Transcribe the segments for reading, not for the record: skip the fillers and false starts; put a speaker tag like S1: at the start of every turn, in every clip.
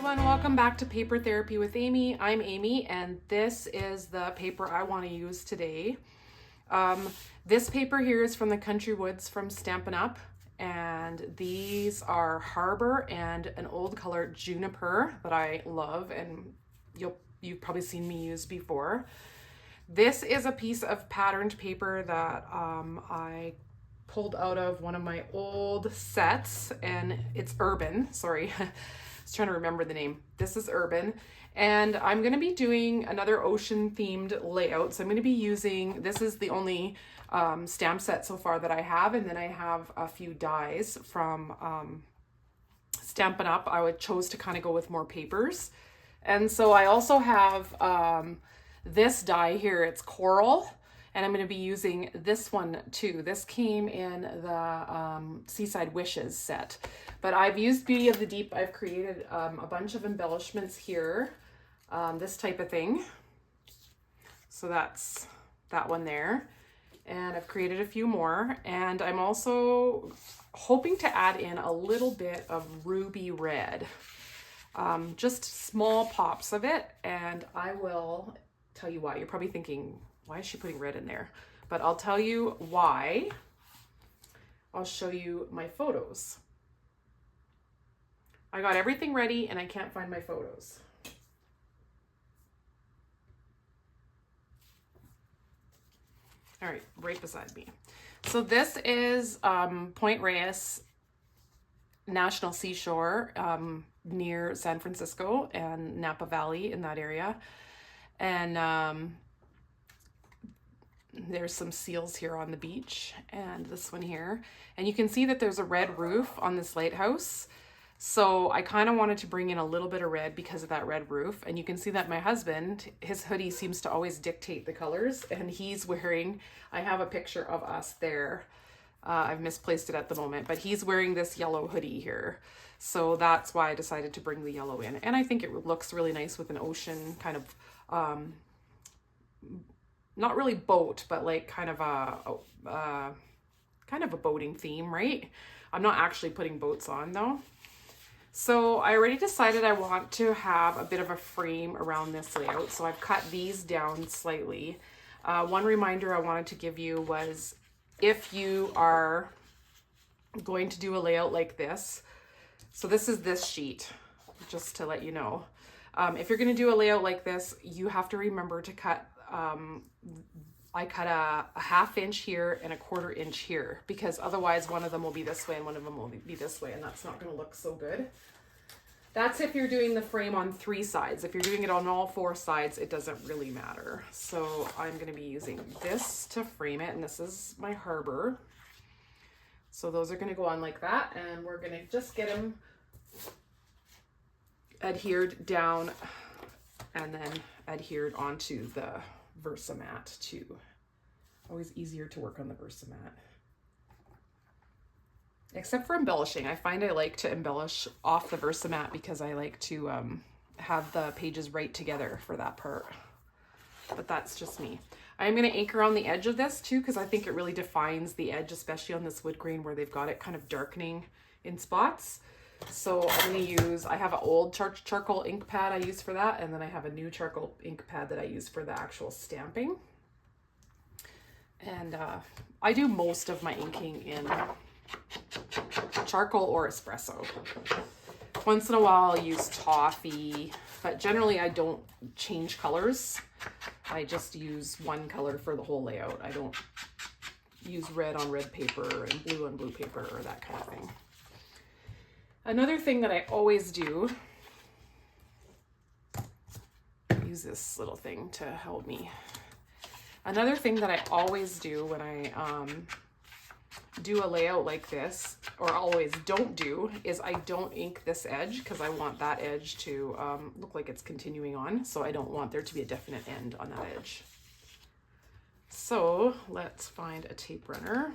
S1: everyone, welcome back to Paper Therapy with Amy. I'm Amy and this is the paper I want to use today. This paper here is from the Country Woods from Stampin' Up, and these are Harbor and an old color Juniper that I love and you've probably seen me use before. This is a piece of patterned paper that I pulled out of one of my old sets, and it's Urban, sorry. I was trying to remember the name. This is Urban, and I'm going to be doing another ocean themed layout. So I'm going to be using, this is the only stamp set so far that I have, and then I have a few dies from Stampin' Up. I chose to kind of go with more papers. And so I also have this die here, it's Coral, and I'm going to be using this one too. This came in the Seaside Wishes set. But I've used Beauty of the Deep. I've created a bunch of embellishments here, this type of thing. So that's that one there. And I've created a few more. And I'm also hoping to add in a little bit of ruby red. Just small pops of it. And I will tell you why. You're probably thinking, why is she putting red in there? But I'll tell you why. I'll show you my photos. I got everything ready and I can't find my photos. All right beside me. So this is Point Reyes National Seashore near San Francisco and Napa Valley, in that area. And there's some seals here on the beach, and this one here. And you can see that there's a red roof on this lighthouse. So I kind of wanted to bring in a little bit of red because of that red roof. And you can see that my husband, his hoodie seems to always dictate the colors, and he's wearing, I have a picture of us there. I've misplaced it at the moment, but he's wearing this yellow hoodie here. So that's why I decided to bring the yellow in. And I think it looks really nice with an ocean kind of, not really boat, but like kind of a boating theme, right? I'm not actually putting boats on though. So I already decided I want to have a bit of a frame around this layout. So I've cut these down slightly. One reminder I wanted to give you was, if you are going to do a layout like this, so this is this sheet, just to let you know. If you're going to do a layout like this, you have to remember to cut, I cut a 1/2 inch here and a 1/4 inch here, because otherwise one of them will be this way and one of them will be this way, and that's not going to look so good. That's if you're doing the frame on 3 sides. If you're doing it on all 4 sides, it doesn't really matter. So I'm going to be using this to frame it, and this is my Harbor. So those are going to go on like that, and we're going to just get them adhered down and then adhered onto the Versamat too. Always easier to work on the Versamat. Except for embellishing. I find I like to embellish off the Versamat because I like to have the pages right together for that part. But that's just me. I'm going to anchor on the edge of this too, because I think it really defines the edge, especially on this wood grain where they've got it kind of darkening in spots. So I'm going to use, I have an old charcoal ink pad I use for that, and then I have a new charcoal ink pad that I use for the actual stamping. And I do most of my inking in charcoal or espresso. Once in a while I'll use toffee, but generally I don't change colors. I just use one color for the whole layout. I don't use red on red paper and blue on blue paper or that kind of thing. Another thing that I always do, use this little thing to help me. Another thing that I always do when I do a layout like this, or always don't do, is I don't ink this edge, because I want that edge to look like it's continuing on. So I don't want there to be a definite end on that edge. So let's find a tape runner.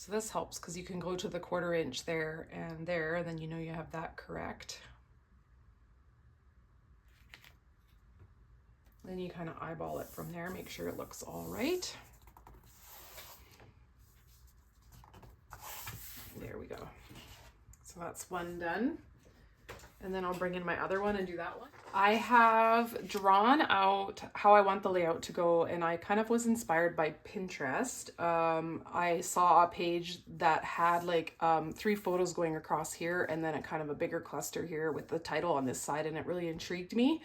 S1: So this helps because you can go to the 1/4 inch there, and then you know you have that correct. Then you kind of eyeball it from there, make sure it looks all right. There we go. So that's one done. And then I'll bring in my other one and do that one. I have drawn out how I want the layout to go, and I kind of was inspired by Pinterest. I saw a page that had like 3 photos going across here, and then a kind of a bigger cluster here with the title on this side, and it really intrigued me.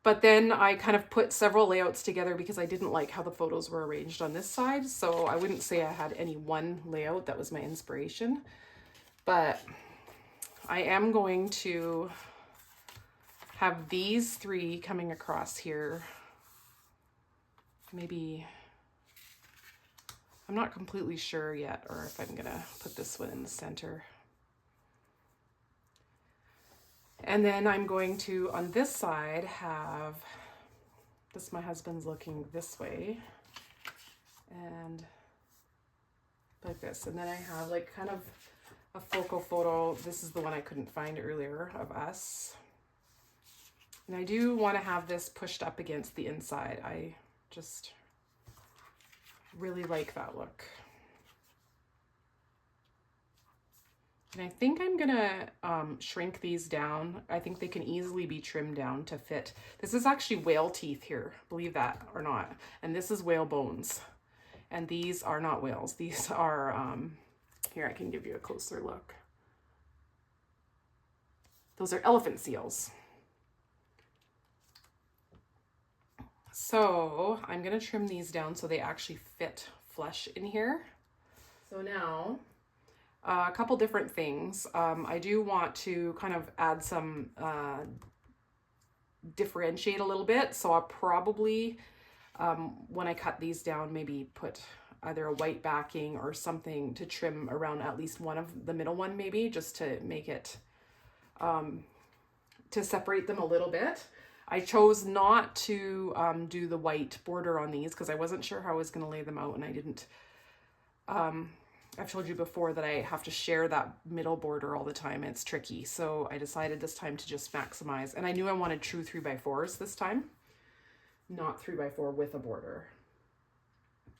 S1: But then I kind of put several layouts together because I didn't like how the photos were arranged on this side. So I wouldn't say I had any one layout that was my inspiration, but I am going to have these 3 coming across here. Maybe, I'm not completely sure yet, or if I'm gonna put this one in the center. And then I'm going to, on this side, have this, my husband's looking this way, and like this. And then I have like kind of a focal photo. This is the one I couldn't find earlier of us. And I do want to have this pushed up against the inside. I just really like that look. And I think I'm gonna shrink these down. I think they can easily be trimmed down to fit. This is actually whale teeth here, believe that or not. And this is whale bones. And these are not whales. These are, here, I can give you a closer look. Those are elephant seals. So I'm gonna trim these down so they actually fit flush in here. So now, a couple different things. I do want to kind of add some, differentiate a little bit. So I'll probably, when I cut these down, maybe put either a white backing or something to trim around at least one of the middle one, maybe just to make it, to separate them a little bit. I chose not to do the white border on these because I wasn't sure how I was going to lay them out, and I didn't, I've told you before that I have to share that middle border all the time. It's tricky. So I decided this time to just maximize. And I knew I wanted true 3x4s this time, not 3x4 with a border.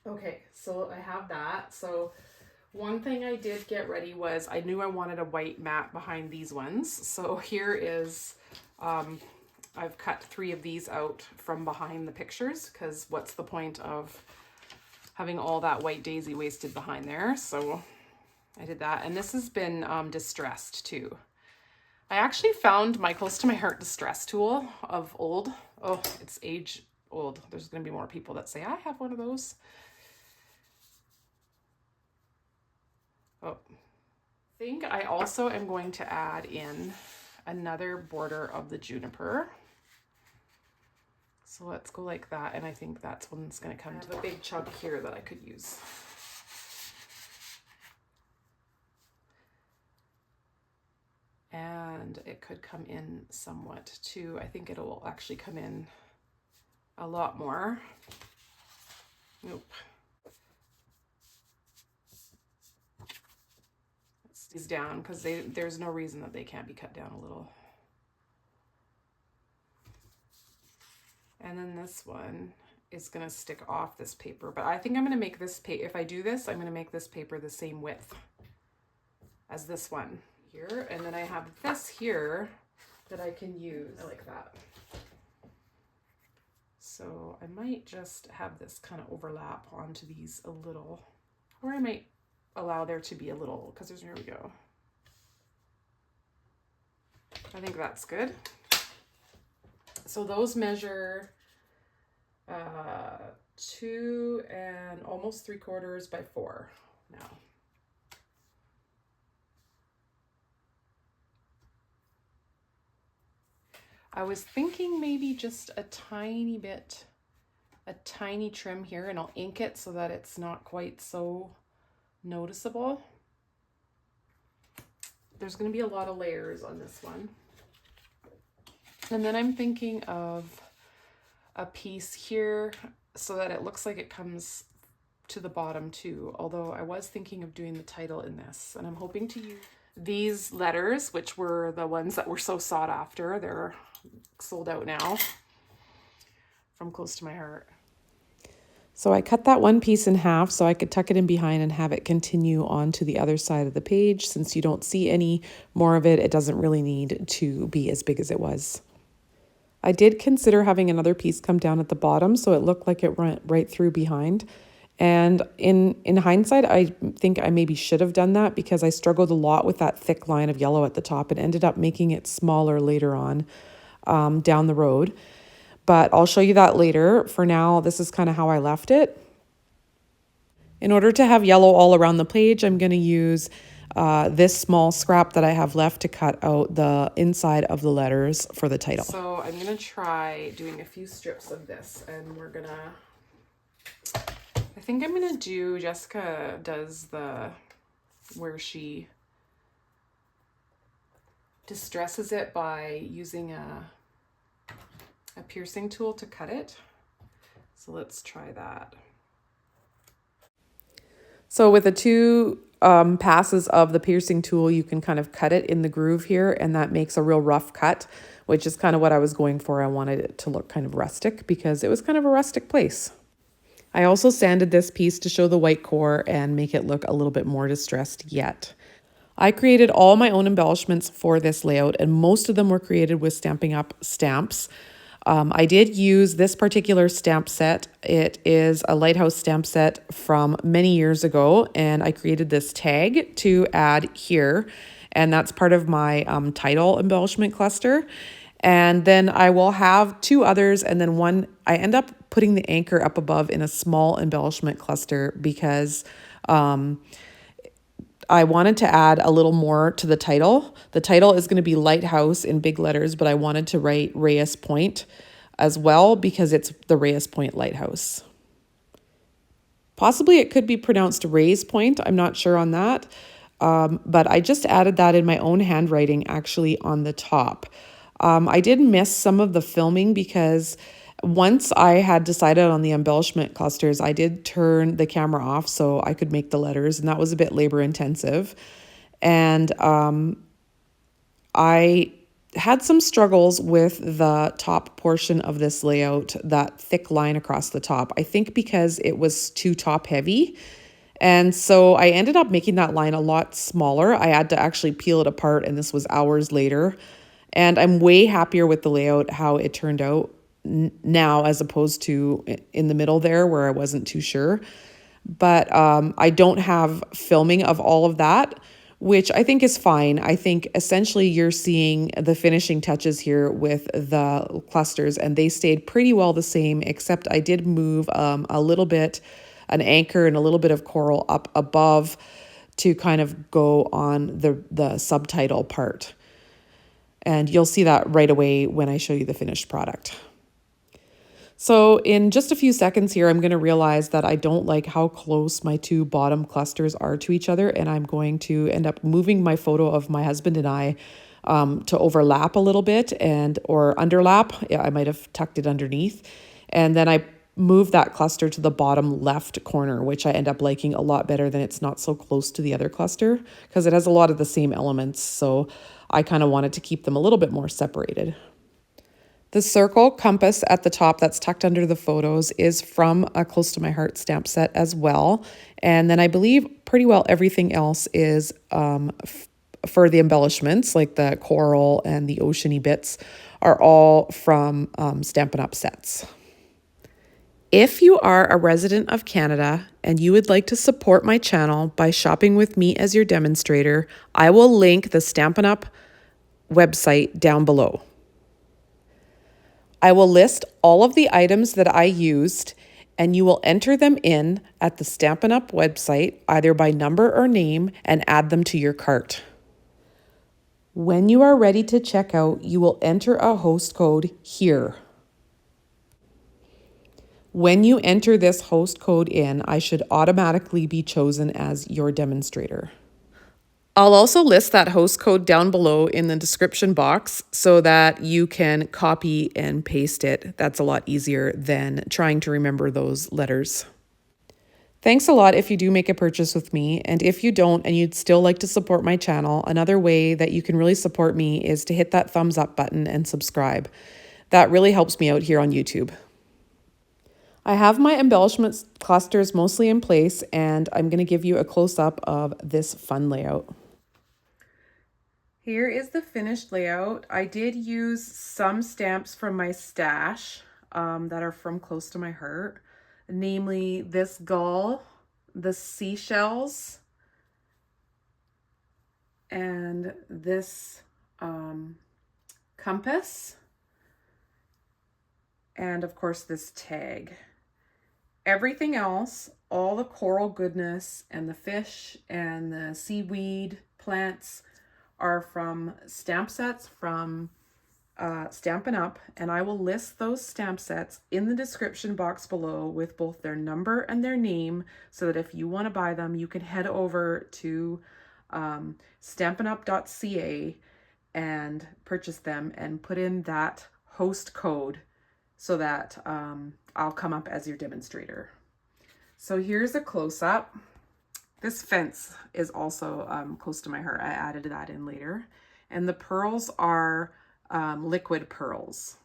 S1: Okay, so I have that. So one thing I did get ready was I knew I wanted a white mat behind these ones. So here is, I've cut 3 of these out from behind the pictures because what's the point of having all that white daisy wasted behind there. So I did that. And this has been distressed too. I actually found my close to my heart distress tool of old. Oh, it's age old. There's going to be more people that say, I have one of those. Oh, I think I also am going to add in another border of the juniper. So let's go like that, and I think that's when it's going to come to a big chunk here that I could use. And it could come in somewhat too. I think it'll actually come in a lot more. Nope. Let's these down because there's no reason that they can't be cut down a little. And then this one is going to stick off this paper, but I think I'm going to make this paper, if I do this, I'm going to make this paper the same width as this one here. And then I have this here that I can use. I like that. So I might just have this kind of overlap onto these a little, or I might allow there to be a little, because there we go. I think that's good. So those measure 2 and almost 3/4 by 4 now. I was thinking maybe just a tiny bit, a tiny trim here, and I'll ink it so that it's not quite so noticeable. There's going to be a lot of layers on this one. And then I'm thinking of a piece here so that it looks like it comes to the bottom too, although I was thinking of doing the title in this, and I'm hoping to use these letters, which were the ones that were so sought after. They're sold out now, from Close to My Heart. So I cut that one piece in half so I could tuck it in behind and have it continue on to the other side of the page. Since you don't see any more of it, it doesn't really need to be as big as it was. I did consider having another piece come down at the bottom so it looked like it went right through behind. And in hindsight, I think I maybe should have done that because I struggled a lot with that thick line of yellow at the top and ended up making it smaller later on down the road. But I'll show you that later. For now, this is kind of how I left it. In order to have yellow all around the page, I'm going to use this small scrap that I have left to cut out the inside of the letters for the title. So I'm going to try doing a few strips of this, and we're going to... I think I'm going to do, Jessica does where she distresses it by using a piercing tool to cut it. So let's try that. So with the two passes of the piercing tool, you can kind of cut it in the groove here, and that makes a real rough cut, which is kind of what I was going for. I wanted it to look kind of rustic because it was kind of a rustic place. I also sanded this piece to show the white core and make it look a little bit more distressed yet. I created all my own embellishments for this layout, and most of them were created with Stampin' Up stamps. I did use this particular stamp set. It is a Lighthouse stamp set from many years ago, and I created this tag to add here, and that's part of my title embellishment cluster. And then I will have two others, and then one, I end up putting the anchor up above in a small embellishment cluster because I wanted to add a little more to the title. The title is going to be Lighthouse in big letters, but I wanted to write Reyes Point as well because it's the Reyes Point Lighthouse. Possibly it could be pronounced Reyes Point. I'm not sure on that. But I just added that in my own handwriting actually on the top. I did miss some of the filming because once I had decided on the embellishment clusters, I did turn the camera off so I could make the letters, and that was a bit labor intensive. And I had some struggles with the top portion of this layout, that thick line across the top. I think because it was too top heavy. And so I ended up making that line a lot smaller. I had to actually peel it apart, and this was hours later. And I'm way happier with the layout, how it turned out now as opposed to in the middle there where I wasn't too sure. But I don't have filming of all of that, which I think is fine. I think essentially you're seeing the finishing touches here with the clusters, and they stayed pretty well the same, except I did move a little bit, an anchor and a little bit of coral up above to kind of go on the subtitle part. And you'll see that right away when I show you the finished product. So in just a few seconds here, I'm going to realize that I don't like how close my two bottom clusters are to each other. And I'm going to end up moving my photo of my husband and I to overlap a little bit or underlap. Yeah, I might have tucked it underneath. And then I move that cluster to the bottom left corner, which I end up liking a lot better than it's not so close to the other cluster because it has a lot of the same elements. So I kind of wanted to keep them a little bit more separated. The circle compass at the top that's tucked under the photos is from a Close to My Heart stamp set as well. And then I believe pretty well everything else is for the embellishments, like the coral and the oceany bits, are all from Stampin' Up sets. If you are a resident of Canada and you would like to support my channel by shopping with me as your demonstrator, I will link the Stampin' Up website down below. I will list all of the items that I used, and you will enter them in at the Stampin' Up website, either by number or name, and add them to your cart. When you are ready to check out, you will enter a host code here. When you enter this host code in, I should automatically be chosen as your demonstrator. I'll also list that host code down below in the description box so that you can copy and paste it. That's a lot easier than trying to remember those letters. Thanks a lot if you do make a purchase with me, and if you don't and you'd still like to support my channel, another way that you can really support me is to hit that thumbs up button and subscribe. That really helps me out here on YouTube. I have my embellishments clusters mostly in place, and I'm going to give you a close-up of this fun layout. Here is the finished layout. I did use some stamps from my stash that are from close to my heart, namely this gull, the seashells, and this compass, and of course this tag. Everything else, all the coral goodness and the fish and the seaweed plants, are from stamp sets from Stampin' Up, and I will list those stamp sets in the description box below with both their number and their name, so that if you want to buy them, you can head over to stampinup.ca and purchase them and put in that host code so that I'll come up as your demonstrator. So here's a close-up. This fence is also close to my heart. I added that in later. And the pearls are liquid pearls.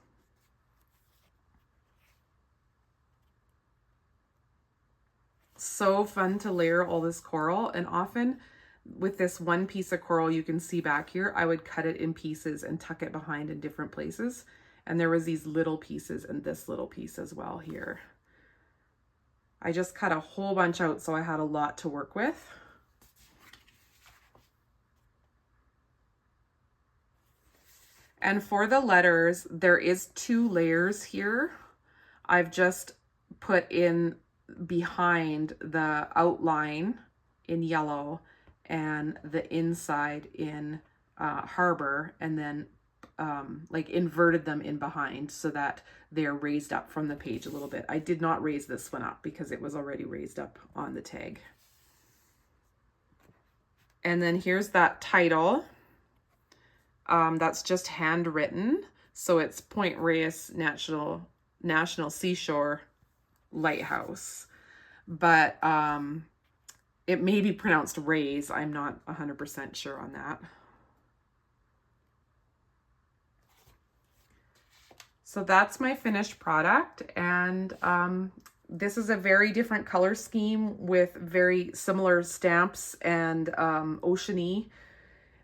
S1: So fun to layer all this coral, and often with this one piece of coral you can see back here, I would cut it in pieces and tuck it behind in different places. And there was these little pieces and this little piece as well here. I just cut a whole bunch out, so I had a lot to work with. And for the letters, there is 2 layers here. I've just put in behind the outline in yellow and the inside in Harbor, and then like inverted them in behind so that they're raised up from the page a little bit. I did not raise this one up because it was already raised up on the tag. And then here's that title. That's just handwritten. So it's Point Reyes National Seashore Lighthouse. But it may be pronounced Rays. I'm not 100% sure on that. So that's my finished product, and this is a very different color scheme with very similar stamps and oceany.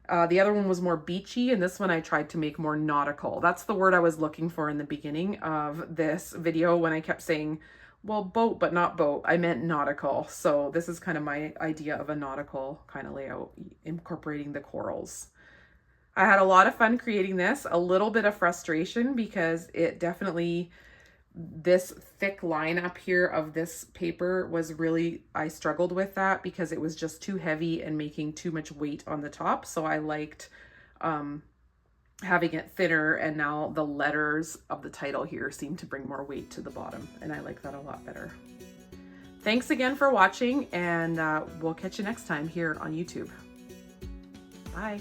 S1: The other one was more beachy, and this one I tried to make more nautical. That's the word I was looking for in the beginning of this video when I kept saying, well, boat, but not boat. I meant nautical. So this is kind of my idea of a nautical kind of layout, incorporating the corals. I had a lot of fun creating this, a little bit of frustration because it definitely, this thick line up here of this paper was really, I struggled with that because it was just too heavy and making too much weight on the top. So I liked having it thinner, and now the letters of the title here seem to bring more weight to the bottom, and I like that a lot better. Thanks again for watching, and we'll catch you next time here on YouTube. Bye.